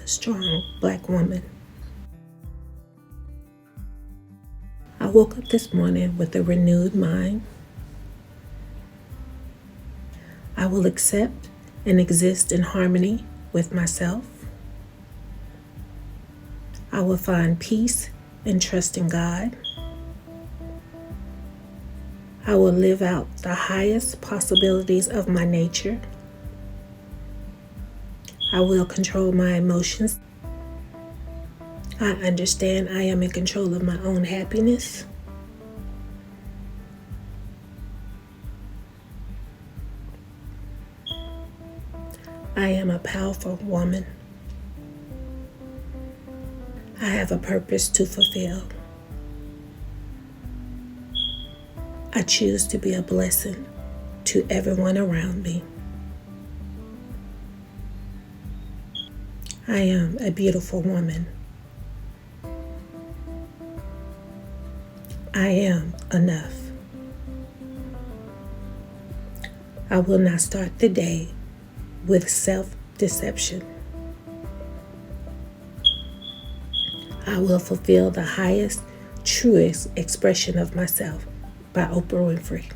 a strong Black woman. I woke up this morning with a renewed mind. I will accept and exist in harmony with myself. I will find peace and trust in God. I will live out the highest possibilities of my nature. I will control my emotions. I understand I am in control of my own happiness. I am a powerful woman. I have a purpose to fulfill. I choose to be a blessing to everyone around me. I am a beautiful woman. I am enough. I will not start the day with self-deception. I will fulfill the highest, truest expression of myself by Oprah Winfrey.